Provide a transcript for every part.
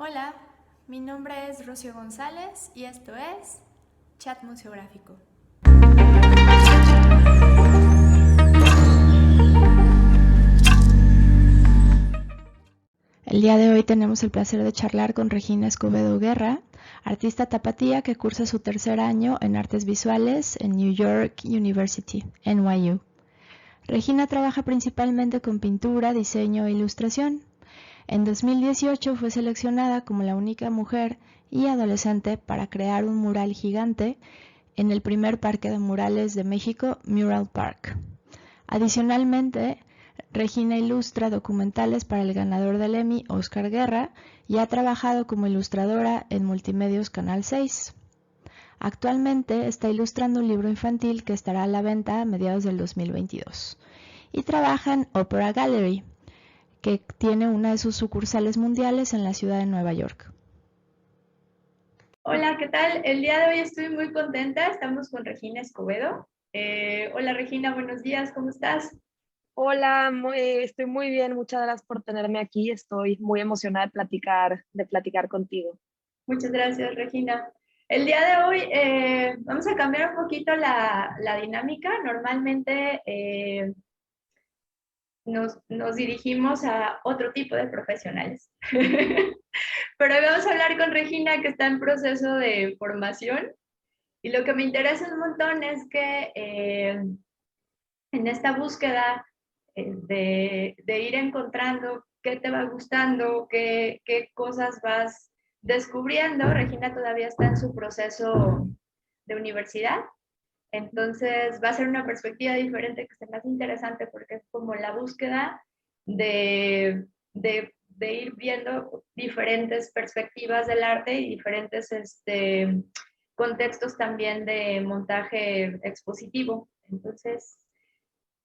Hola, mi nombre es Rocío González y esto es Chat Museográfico. El día de hoy tenemos el placer de charlar con Regina Escobedo Guerra, artista tapatía que cursa su tercer año en artes visuales en New York University, NYU. Regina trabaja principalmente con pintura, diseño e ilustración. En 2018 fue seleccionada como la única mujer y adolescente para crear un mural gigante en el primer parque de murales de México, Mural Park. Adicionalmente, Regina ilustra documentales para el ganador del Emmy, Oscar Guerra, y ha trabajado como ilustradora en Multimedios Canal 6. Actualmente está ilustrando un libro infantil que estará a la venta a mediados del 2022. Y trabaja en Opera Gallery, que tiene una de sus sucursales mundiales en la ciudad de Nueva York. Hola, ¿qué tal? El día de hoy estoy muy contenta. Estamos con Regina Escobedo. Hola Regina, buenos días, ¿cómo estás? Hola, estoy muy bien, muchas gracias por tenerme aquí. Estoy muy emocionada de platicar contigo. Muchas gracias, Regina. El día de hoy vamos a cambiar un poquito la dinámica. Normalmente nos dirigimos a otro tipo de profesionales. Pero hoy vamos a hablar con Regina, que está en proceso de formación. Y lo que me interesa un montón es que en esta búsqueda de ir encontrando qué te va gustando, qué cosas vas descubriendo. Regina todavía está en su proceso de universidad, entonces va a ser una perspectiva diferente que se me hace interesante porque es como la búsqueda de ir viendo diferentes perspectivas del arte y diferentes contextos también de montaje expositivo. Entonces,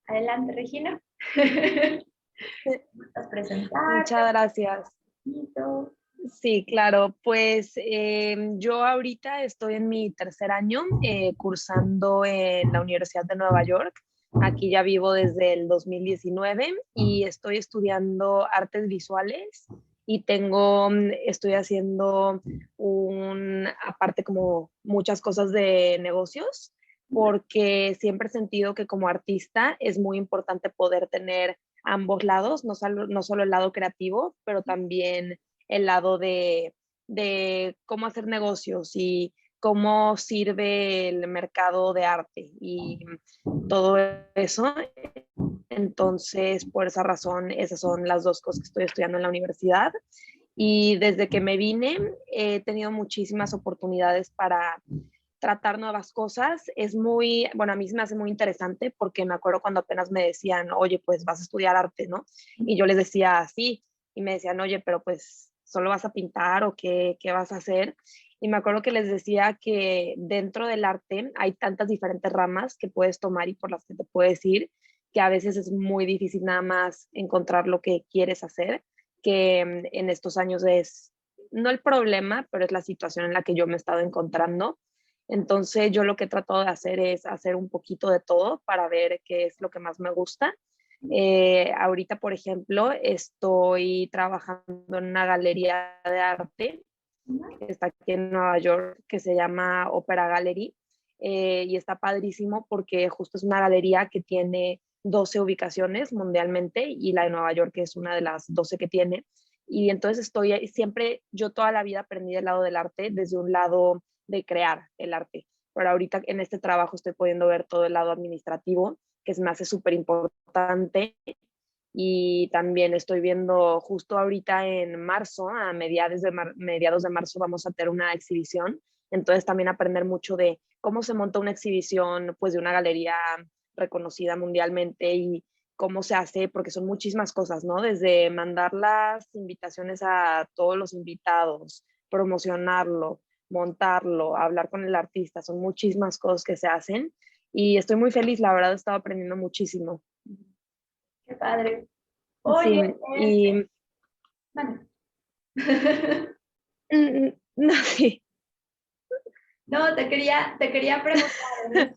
adelante, Regina. ¿Vas a presentarte Muchas un gracias. poquito? Sí, claro, pues yo ahorita estoy en mi tercer año cursando en la Universidad de Nueva York. Aquí ya vivo desde el 2019 y estoy estudiando artes visuales y estoy haciendo aparte como muchas cosas de negocios, porque siempre he sentido que como artista es muy importante poder tener ambos lados, no solo el lado creativo, pero también el lado de cómo hacer negocios y cómo sirve el mercado de arte y todo eso. Entonces, por esa razón, esas son las dos cosas que estoy estudiando en la universidad. Y desde que me vine, he tenido muchísimas oportunidades para tratar nuevas cosas. Bueno, a mí se me hace muy interesante porque me acuerdo cuando apenas me decían, oye, pues vas a estudiar arte, ¿no? Y yo les decía, sí, y me decían, oye, pero pues solo vas a pintar o qué vas a hacer. Y me acuerdo que les decía que dentro del arte hay tantas diferentes ramas que puedes tomar y por las que te puedes ir, que a veces es muy difícil nada más encontrar lo que quieres hacer, que en estos años es no el problema, pero es la situación en la que yo me he estado encontrando. Entonces yo lo que he tratado de hacer es hacer un poquito de todo para ver qué es lo que más me gusta. Ahorita, por ejemplo, estoy trabajando en una galería de arte que está aquí en Nueva York, que se llama Opera Gallery, y está padrísimo porque justo es una galería que tiene 12 ubicaciones mundialmente y la de Nueva York es una de las 12 que tiene. Y entonces yo toda la vida aprendí del lado del arte, desde un lado de crear el arte. Pero ahorita en este trabajo estoy pudiendo ver todo el lado administrativo, que se me hace súper importante. Y también estoy viendo justo ahorita en marzo, a mediados de marzo, vamos a tener una exhibición. Entonces también aprender mucho de cómo se monta una exhibición, pues de una galería reconocida mundialmente y cómo se hace, porque son muchísimas cosas, ¿no? Desde mandar las invitaciones a todos los invitados, promocionarlo, montarlo, hablar con el artista, son muchísimas cosas que se hacen y estoy muy feliz, la verdad he estado aprendiendo muchísimo. Qué padre. Sí, Oye, y bueno. no, sí, No, te quería preguntar,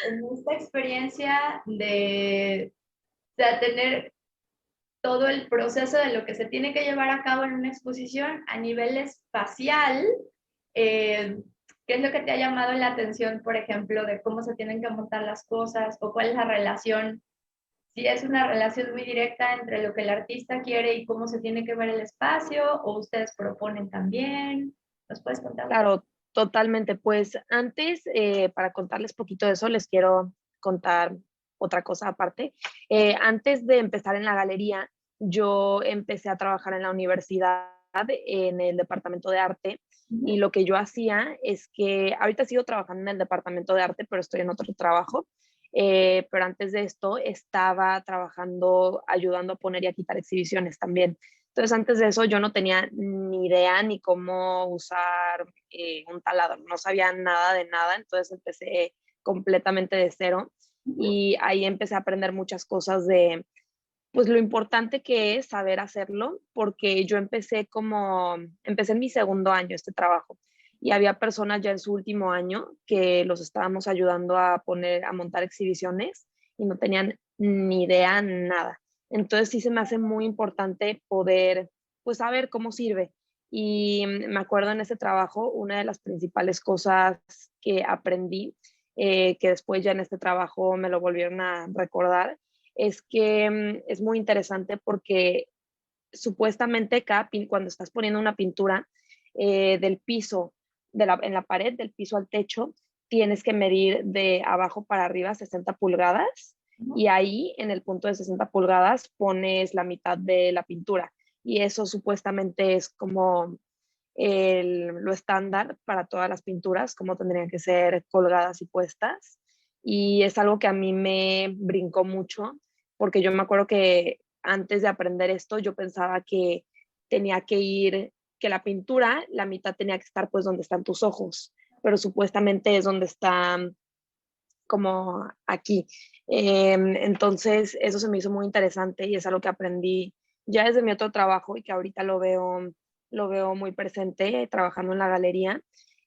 en esta experiencia de tener todo el proceso de lo que se tiene que llevar a cabo en una exposición a nivel espacial. ¿Qué es lo que te ha llamado la atención, por ejemplo, de cómo se tienen que montar las cosas o cuál es la relación? Si es una relación muy directa entre lo que el artista quiere y cómo se tiene que ver el espacio, o ustedes proponen también. ¿Nos puedes contar un poco? Claro, totalmente. Pues antes, para contarles poquito de eso, les quiero contar otra cosa aparte. Antes de empezar en la galería, yo empecé a trabajar en la universidad en el departamento de arte y lo que yo hacía es que ahorita sigo trabajando en el departamento de arte, pero estoy en otro trabajo. Pero antes de esto estaba trabajando, ayudando a poner y a quitar exhibiciones también. Entonces, antes de eso yo no tenía ni idea ni cómo usar un taladro, no sabía nada de nada, entonces empecé completamente de cero y ahí empecé a aprender muchas cosas de, pues lo importante que es saber hacerlo, porque yo empecé en mi segundo año este trabajo y había personas ya en su último año que los estábamos ayudando a montar exhibiciones y no tenían ni idea, nada. Entonces sí se me hace muy importante poder, pues saber cómo sirve. Y me acuerdo en ese trabajo, una de las principales cosas que aprendí, que después ya en este trabajo me lo volvieron a recordar, es que es muy interesante porque supuestamente cuando estás poniendo una pintura del piso, en la pared, del piso al techo, tienes que medir de abajo para arriba 60 pulgadas y ahí en el punto de 60 pulgadas pones la mitad de la pintura y eso supuestamente es como lo estándar para todas las pinturas, como tendrían que ser colgadas y puestas. Y es algo que a mí me brincó mucho, porque yo me acuerdo que antes de aprender esto, yo pensaba que tenía que ir, que la pintura, la mitad tenía que estar pues donde están tus ojos, pero supuestamente es donde está como aquí. Entonces, eso se me hizo muy interesante y es algo que aprendí ya desde mi otro trabajo y que ahorita lo veo muy presente trabajando en la galería.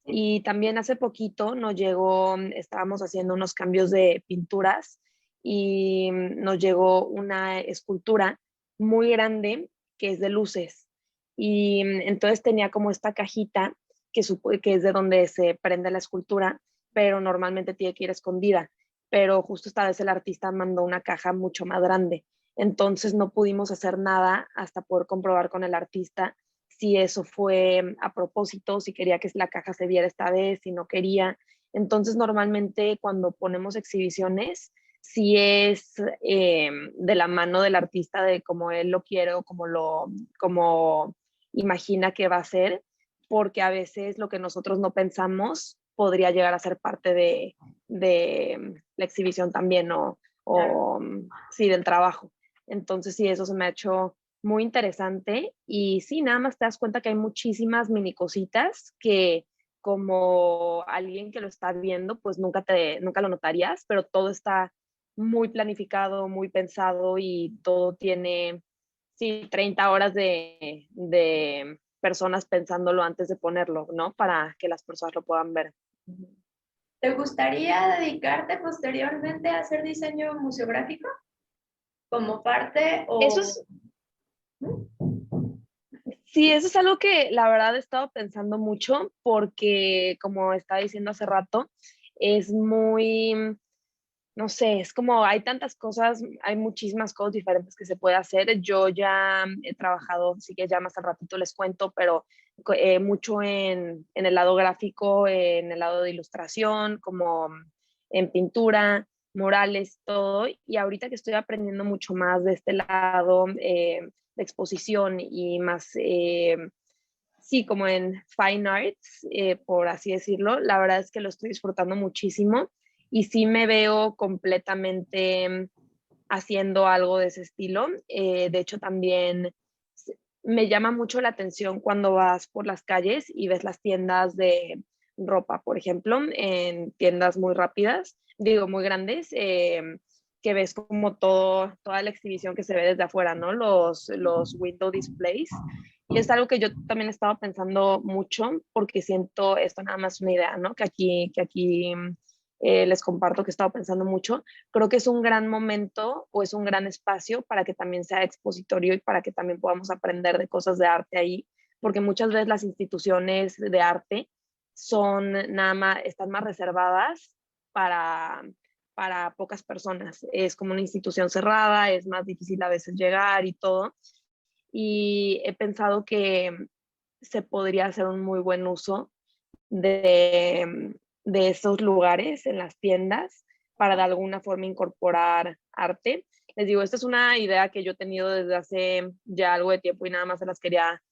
Y también hace poquito nos llegó, estábamos haciendo unos cambios de pinturas y nos llegó una escultura muy grande que es de luces. Y entonces tenía como esta cajita que es de donde se prende la escultura, pero normalmente tiene que ir escondida. Pero justo esta vez el artista mandó una caja mucho más grande. Entonces no pudimos hacer nada hasta poder comprobar con el artista si eso fue a propósito, si quería que la caja se viera esta vez, si no quería. Entonces normalmente cuando ponemos exhibiciones, si es de la mano del artista de cómo él lo quiere o como imagina que va a ser, porque a veces lo que nosotros no pensamos podría llegar a ser parte de la exhibición también o sí, del trabajo. Entonces sí, eso se me ha hecho muy interesante y sí, nada más te das cuenta que hay muchísimas mini cositas que como alguien que lo está viendo, pues nunca lo notarías, pero todo está muy planificado, muy pensado y todo tiene, sí, 30 horas de personas pensándolo antes de ponerlo, ¿no? Para que las personas lo puedan ver. ¿Te gustaría dedicarte posteriormente a hacer diseño museográfico como parte Eso o...? es, sí, eso es algo que la verdad he estado pensando mucho porque, como estaba diciendo hace rato, es muy, no sé, es como hay tantas cosas, hay muchísimas cosas diferentes que se puede hacer. Yo ya he trabajado, sí que ya más al ratito les cuento, pero mucho en el lado gráfico, en el lado de ilustración, como en pintura, murales, todo. Y ahorita que estoy aprendiendo mucho más de este lado de exposición y más, sí, como en fine arts, por así decirlo, la verdad es que lo estoy disfrutando muchísimo y sí me veo completamente haciendo algo de ese estilo. De hecho, también me llama mucho la atención cuando vas por las calles y ves las tiendas de ropa, por ejemplo, en tiendas muy rápidas, digo, muy grandes, que ves como toda la exhibición que se ve desde afuera, ¿no? Los window displays. Y es algo que yo también estaba pensando mucho porque siento esto nada más una idea, ¿no? Que aquí les comparto que he estado pensando mucho. Creo que es un gran momento o es un gran espacio para que también sea expositorio y para que también podamos aprender de cosas de arte ahí, porque muchas veces las instituciones de arte son nada más, están más reservadas para, para pocas personas. Es como una institución cerrada, es más difícil a veces llegar y todo. Y he pensado que se podría hacer un muy buen uso de esos lugares en las tiendas para de alguna forma incorporar arte. Les digo, esta es una idea que yo he tenido desde hace ya algo de tiempo y nada más se las quería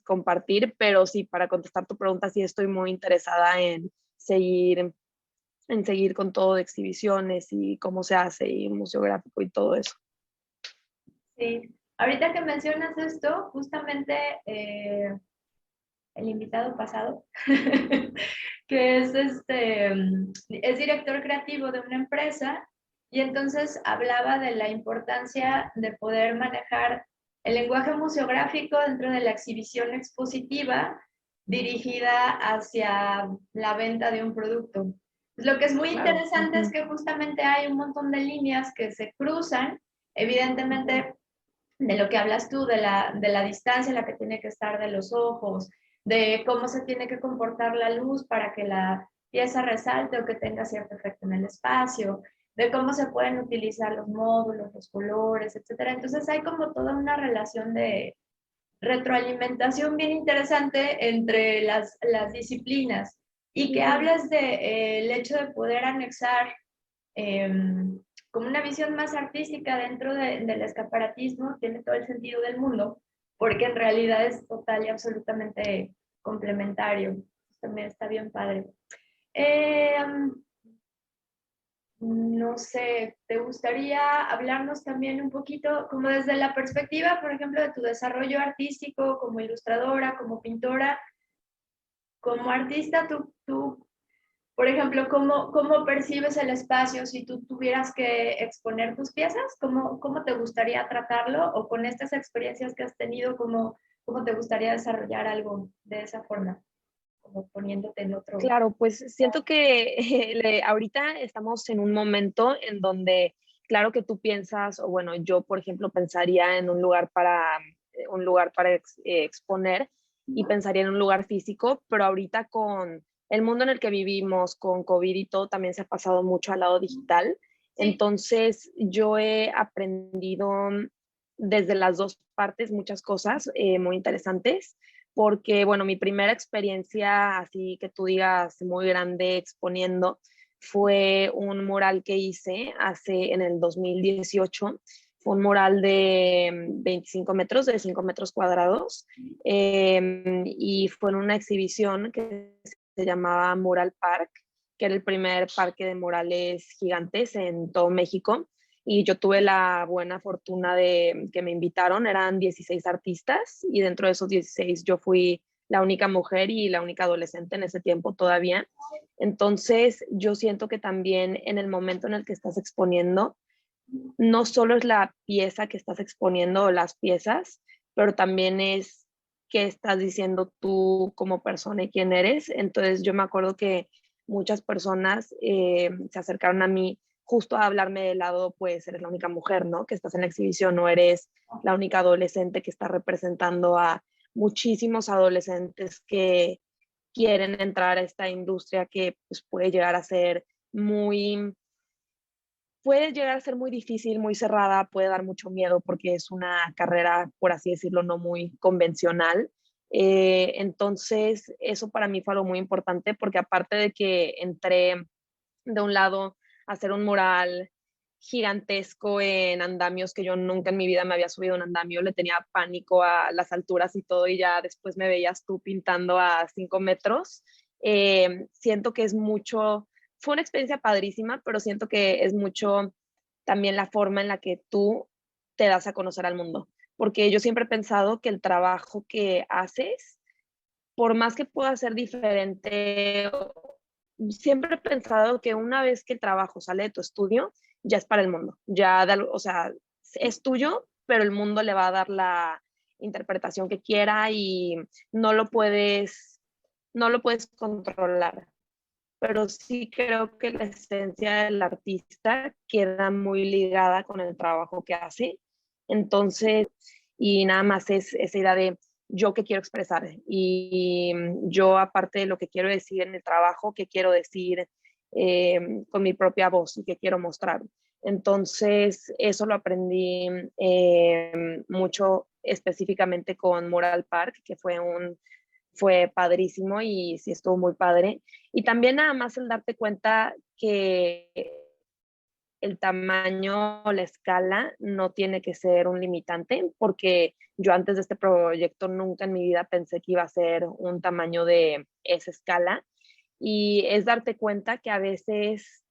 compartir, pero sí, para contestar tu pregunta, sí estoy muy interesada en seguir con todo de exhibiciones y cómo se hace y museográfico y todo eso. Sí, ahorita que mencionas esto, justamente el invitado pasado, que es director creativo de una empresa, y entonces hablaba de la importancia de poder manejar el lenguaje museográfico dentro de la exhibición expositiva dirigida hacia la venta de un producto. Pues lo que es muy Claro. interesante es que justamente hay un montón de líneas que se cruzan, evidentemente de lo que hablas tú, de la distancia en la que tiene que estar de los ojos, de cómo se tiene que comportar la luz para que la pieza resalte o que tenga cierto efecto en el espacio, de cómo se pueden utilizar los módulos, los colores, etcétera. Entonces hay como toda una relación de retroalimentación bien interesante entre las disciplinas y que hablas de, el hecho de poder anexar eh, como una visión más artística dentro del escaparatismo, tiene todo el sentido del mundo, porque en realidad es total y absolutamente complementario. También está bien padre. Eh, no sé, ¿te gustaría hablarnos también un poquito, como desde la perspectiva, por ejemplo, de tu desarrollo artístico como ilustradora, como pintora, como artista, tú por ejemplo, ¿cómo percibes el espacio si tú tuvieras que exponer tus piezas? ¿Cómo te gustaría tratarlo? O con estas experiencias que has tenido, ¿cómo te gustaría desarrollar algo de esa forma? Como poniéndote en otro... Claro, pues siento que ahorita estamos en un momento en donde, claro que tú piensas, o bueno, yo por ejemplo pensaría en un lugar para exponer y pensaría en un lugar físico, pero ahorita con el mundo en el que vivimos, con COVID y todo, también se ha pasado mucho al lado digital. Sí. Entonces yo he aprendido desde las dos partes muchas cosas muy interesantes porque, bueno, mi primera experiencia, así que tú digas muy grande exponiendo, fue un mural que hice en el 2018. Fue un mural de 25 metros, de 5 metros cuadrados, y fue en una exhibición que se llamaba Mural Park, que era el primer parque de murales gigantes en todo México y yo tuve la buena fortuna de que me invitaron, eran 16 artistas y dentro de esos 16 yo fui la única mujer y la única adolescente en ese tiempo todavía. Entonces yo siento que también en el momento en el que estás exponiendo, no solo es la pieza que estás exponiendo o las piezas, pero también es qué estás diciendo tú como persona y quién eres. Entonces yo me acuerdo que muchas personas se acercaron a mí justo a hablarme del lado, pues eres la única mujer, ¿no? Que estás en la exhibición, no eres la única adolescente que está representando a muchísimos adolescentes que quieren entrar a esta industria que pues, puede llegar a ser muy difícil, muy cerrada, puede dar mucho miedo porque es una carrera, por así decirlo, no muy convencional. Entonces, eso para mí fue algo muy importante porque aparte de que entré de un lado a hacer un mural gigantesco en andamios que yo nunca en mi vida me había subido a un andamio, le tenía pánico a las alturas y todo y ya después me veías tú pintando a 5 metros. Siento que es mucho, fue una experiencia padrísima, pero siento que es mucho también la forma en la que tú te das a conocer al mundo, porque yo siempre he pensado que el trabajo que haces, por más que pueda ser diferente, siempre he pensado que una vez que el trabajo sale de tu estudio, ya es para el mundo, o sea, es tuyo, pero el mundo le va a dar la interpretación que quiera y no lo puedes, no lo puedes controlar. pero sí creo que la esencia del artista queda muy ligada con el trabajo que hace. Entonces, y nada más es esa idea de yo qué quiero expresar y yo aparte de lo que quiero decir en el trabajo, qué quiero decir con mi propia voz y qué quiero mostrar. Entonces, eso lo aprendí mucho específicamente con Mural Park, que fue padrísimo y sí estuvo muy padre. Y también nada más el darte cuenta que el tamaño o la escala no tiene que ser un limitante, porque yo antes de este proyecto nunca en mi vida pensé que iba a ser un tamaño de esa escala. Y es darte cuenta que a veces,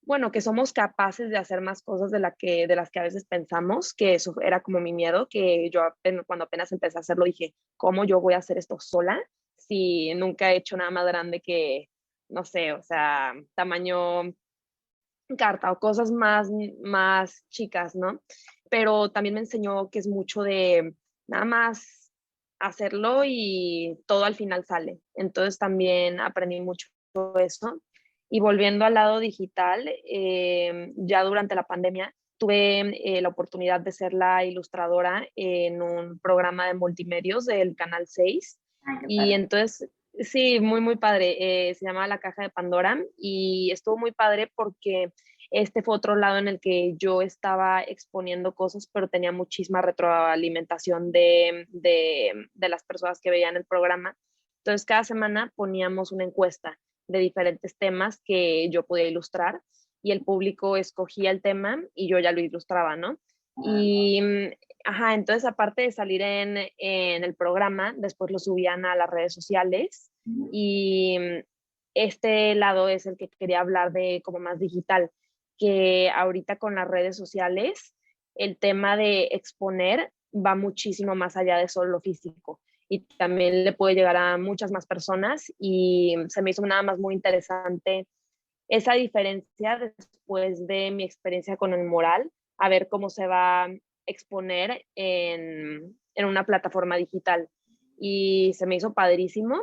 bueno, que somos capaces de hacer más cosas de las que a veces pensamos, que eso era como mi miedo, que yo cuando apenas empecé a hacerlo dije, ¿cómo yo voy a hacer esto sola? Si nunca he hecho nada más grande que, no sé, o sea, tamaño carta o cosas más chicas, ¿no? Pero también me enseñó que es mucho de nada más hacerlo y todo al final sale. Entonces también aprendí mucho eso. Y volviendo al lado digital, ya durante la pandemia tuve la oportunidad de ser la ilustradora en un programa de multimedios del Canal 6. Ay, qué Y padre. entonces sí, muy, muy padre. Se llama La Caja de Pandora y estuvo muy padre porque este fue otro lado en el que yo estaba exponiendo cosas, pero tenía muchísima retroalimentación de las personas que veían el programa. Entonces, cada semana poníamos una encuesta de diferentes temas que yo podía ilustrar y el público escogía el tema y yo ya lo ilustraba, ¿no? Y ajá, entonces aparte de salir en el programa, después lo subían a las redes sociales y este lado es el que quería hablar de como más digital, que ahorita con las redes sociales el tema de exponer va muchísimo más allá de solo lo físico y también le puede llegar a muchas más personas y se me hizo nada más muy interesante esa diferencia después de mi experiencia con el mural, a ver cómo se va a exponer en una plataforma digital. Y se me hizo padrísimo,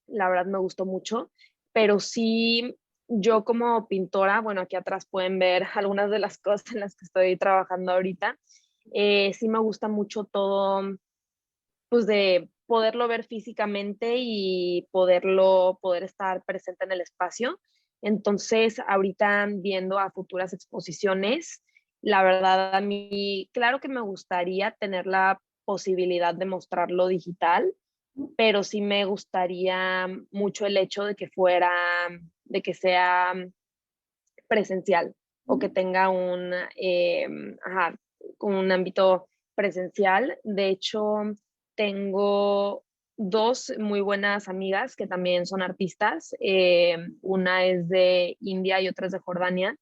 la verdad me gustó mucho, pero sí, yo como pintora, bueno, aquí atrás pueden ver algunas de las cosas en las que estoy trabajando ahorita, sí me gusta mucho todo, pues de poderlo ver físicamente y poder estar presente en el espacio. Entonces, ahorita viendo a futuras exposiciones, la verdad a mí, claro que me gustaría tener la posibilidad de mostrarlo digital, pero sí me gustaría mucho el hecho de que sea presencial o que tenga ajá, un ámbito presencial. De hecho, tengo dos muy buenas amigas que también son artistas. Una es de India y otra es de Jordania.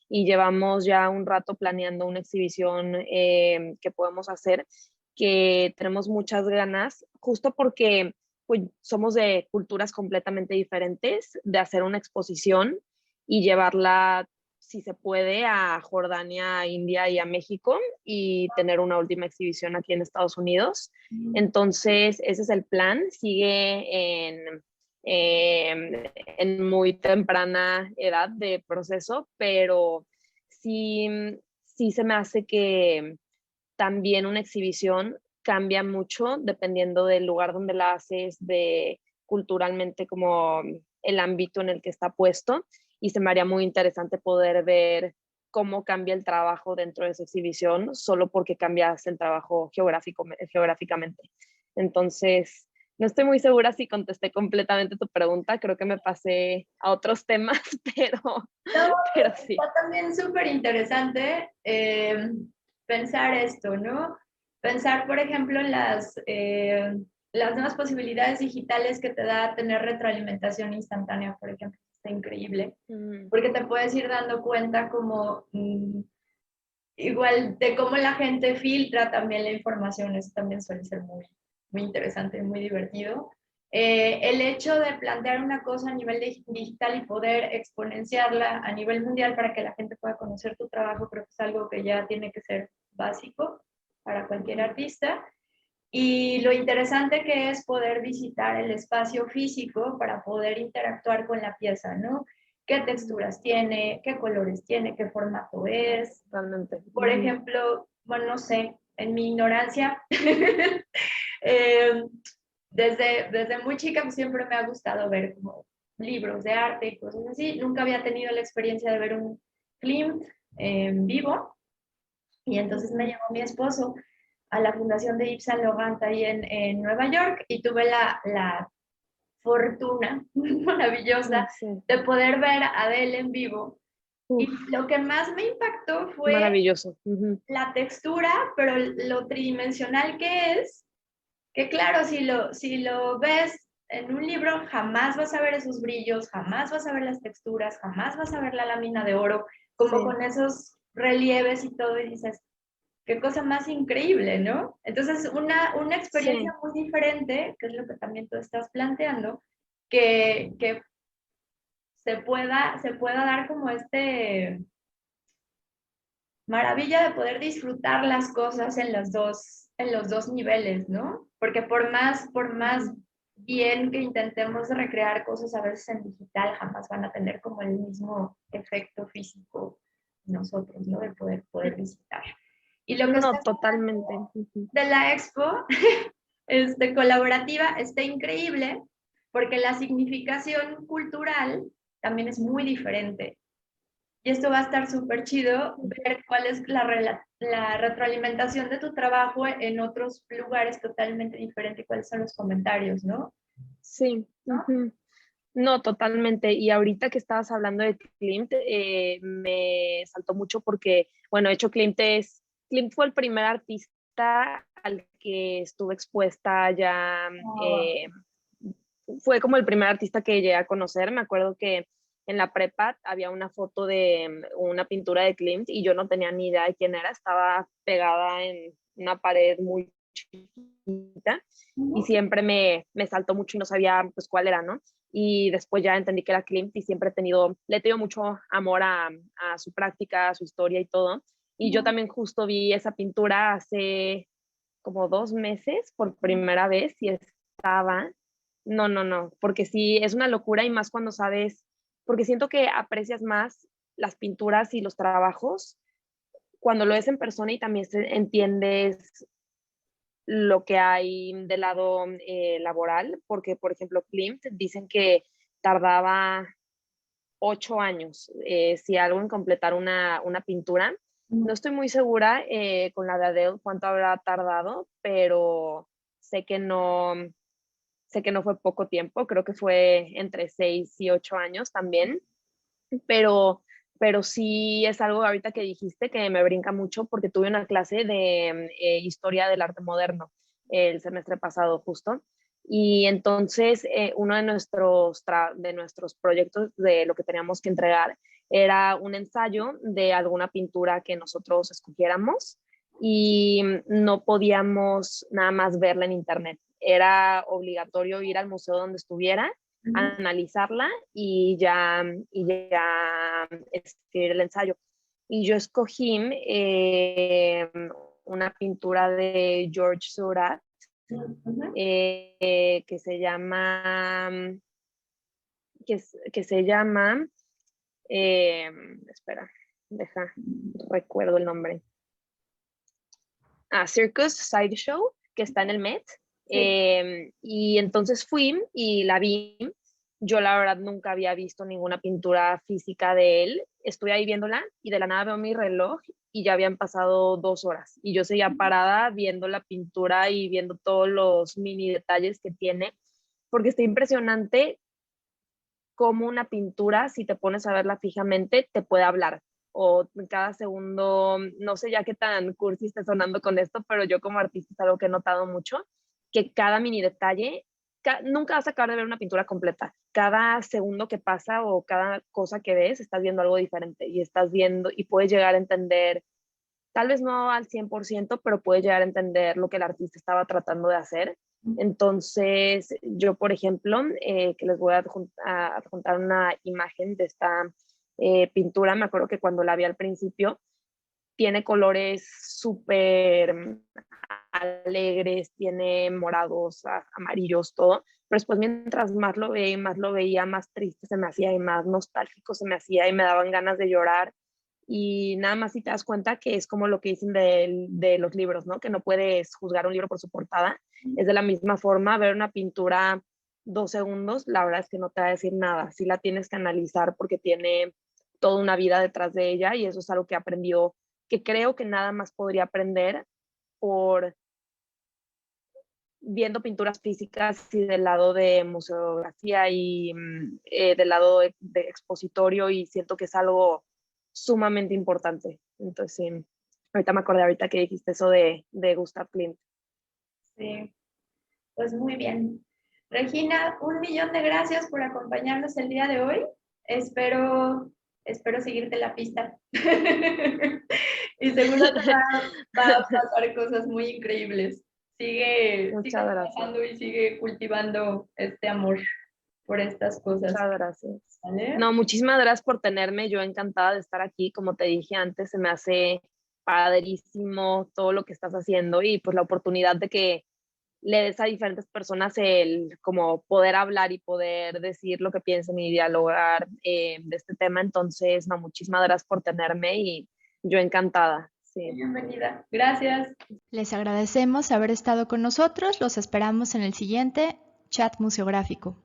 Y llevamos ya un rato planeando una exhibición que podemos hacer, que tenemos muchas ganas, justo porque pues, somos de culturas completamente diferentes, de hacer una exposición y llevarla, si se puede, a Jordania, a India y a México y tener una última exhibición aquí en Estados Unidos. Entonces, ese es el plan. Sigue en muy temprana edad de proceso, pero sí, sí se me hace que también una exhibición cambia mucho dependiendo del lugar donde la haces, de culturalmente como el ámbito en el que está puesto y se me haría muy interesante poder ver cómo cambia el trabajo dentro de esa exhibición solo porque cambias el trabajo geográficamente. Entonces, no estoy muy segura si contesté completamente tu pregunta, creo que me pasé a otros temas, pero, No, pero sí. está también súper interesante pensar esto, ¿no? Pensar, por ejemplo, en las nuevas posibilidades digitales que te da tener retroalimentación instantánea, por ejemplo. Está increíble, porque te puedes ir dando cuenta como igual de cómo la gente filtra también la información. Eso también suele ser muy, muy interesante, muy divertido. El hecho de plantear una cosa a nivel digital y poder exponenciarla a nivel mundial para que la gente pueda conocer tu trabajo, creo que es algo que ya tiene que ser básico para cualquier artista. Y lo interesante que es poder visitar el espacio físico para poder interactuar con la pieza, ¿no? ¿Qué texturas tiene? ¿Qué colores tiene? ¿Qué formato es? Totalmente. Por ejemplo, bueno, no sé, en mi ignorancia, eh, desde muy chica pues, siempre me ha gustado ver como libros de arte y cosas así. Nunca había tenido la experiencia de ver un Klimt en vivo y entonces me llevó mi esposo a la fundación de Yves Saint Laurent ahí en Nueva York y tuve la fortuna maravillosa Sí. de poder ver a Adele en vivo. Y Uf, lo que más me impactó fue maravilloso. la textura, pero lo tridimensional que es, que claro, si lo ves en un libro, jamás vas a ver esos brillos, jamás vas a ver las texturas, jamás vas a ver la lámina de oro, como Sí. con esos relieves y todo, y dices, qué cosa más increíble, ¿no? Entonces, una experiencia Sí. muy diferente, que es lo que también tú estás planteando, que se pueda dar como maravilla de poder disfrutar las cosas en los dos niveles, ¿no? Porque por más bien que intentemos recrear cosas a veces en digital, jamás van a tener como el mismo efecto físico nosotros, ¿no? De poder visitar. Y lo que No, estás totalmente. de la expo colaborativa está increíble porque la significación cultural también es muy diferente. Y esto va a estar súper chido, ver cuál es la retroalimentación de tu trabajo en otros lugares totalmente diferentes y cuáles son los comentarios, ¿no? Sí. ¿No? No, totalmente. Y ahorita que estabas hablando de Klimt, me saltó mucho porque, bueno, de hecho, Klimt fue el primer artista al que estuve expuesta ya, Oh, fue como el primer artista que llegué a conocer. Me acuerdo que en la prepa había una foto de una pintura de Klimt y yo no tenía ni idea de quién era, estaba pegada en una pared muy chiquita y siempre me saltó mucho y no sabía pues cuál era, ¿no? Y después ya entendí que era Klimt y siempre le he tenido mucho amor a su práctica, a su historia y todo. Y yo también justo vi esa pintura hace como 2 meses por primera vez y estaba, no, porque sí, es una locura y más cuando sabes, porque siento que aprecias más las pinturas y los trabajos cuando lo ves en persona y también entiendes lo que hay del lado laboral, porque por ejemplo Klimt dicen que tardaba 8 años si algo en completar una pintura. No estoy muy segura con la de Adele cuánto habrá tardado, pero sé que no, sé que no fue poco tiempo, creo que fue entre 6 y 8 años también, pero, pero sí es algo ahorita que dijiste que me brinca mucho porque tuve una clase de historia del arte moderno el semestre pasado justo. Y entonces uno de nuestros proyectos de lo que teníamos que entregar era un ensayo de alguna pintura que nosotros escogiéramos y no podíamos nada más verla en internet. Era obligatorio ir al museo donde estuviera, analizarla y ya escribir el ensayo. Y yo escogí una pintura de George Seurat que se llama, que se llama, eh, espera, recuerdo el nombre. Circus Sideshow, que está en el Met. sí. Y entonces fui y la vi. Yo la verdad nunca había visto ninguna pintura física de él. Estoy ahí viéndola y de la nada veo mi reloj y ya habían pasado 2 horas. Y yo seguía parada viendo la pintura y viendo todos los mini detalles que tiene, porque está impresionante cómo una pintura, si te pones a verla fijamente, te puede hablar. O cada segundo, no sé ya qué tan cursi esté sonando con esto, pero yo como artista es algo que he notado mucho, que cada mini detalle, nunca vas a acabar de ver una pintura completa. Cada segundo que pasa o cada cosa que ves, estás viendo algo diferente y estás viendo y puedes llegar a entender, tal vez no al 100%, pero puedes llegar a entender lo que el artista estaba tratando de hacer. Entonces, yo, por ejemplo, que les voy a adjuntar una imagen de esta pintura, me acuerdo que cuando la vi al principio, tiene colores súper alegres, tiene morados, amarillos, todo. Pero después mientras más lo veía, más triste se me hacía y más nostálgico se me hacía y me daban ganas de llorar. Y nada más si te das cuenta que es como lo que dicen de los libros, ¿no? Que no puedes juzgar un libro por su portada. Es de la misma forma, ver una pintura 2 segundos, la verdad es que no te va a decir nada. Sí la tienes que analizar porque tiene toda una vida detrás de ella y eso es algo que aprendió, que creo que nada más podría aprender por viendo pinturas físicas y del lado de museografía y del lado de expositorio y siento que es algo sumamente importante. Entonces, sí, ahorita me acordé ahorita que dijiste eso de Gustav Klimt. Sí, pues muy bien. Regina, 1.000.000 de gracias por acompañarnos el día de hoy. Espero seguirte la pista. Y seguro te va a pasar cosas muy increíbles. Sigue Muchas gracias. trabajando y sigue cultivando este amor por estas cosas. Muchas gracias. ¿Vale? No, muchísimas gracias por tenerme. Yo encantada de estar aquí. Como te dije antes, se me hace padrísimo todo lo que estás haciendo y pues la oportunidad de que le des a diferentes personas el como poder hablar y poder decir lo que piensan y dialogar de este tema. Entonces, no, muchísimas gracias por tenerme y yo encantada. Sí. Bienvenida. Gracias. Les agradecemos haber estado con nosotros. Los esperamos en el siguiente chat museográfico.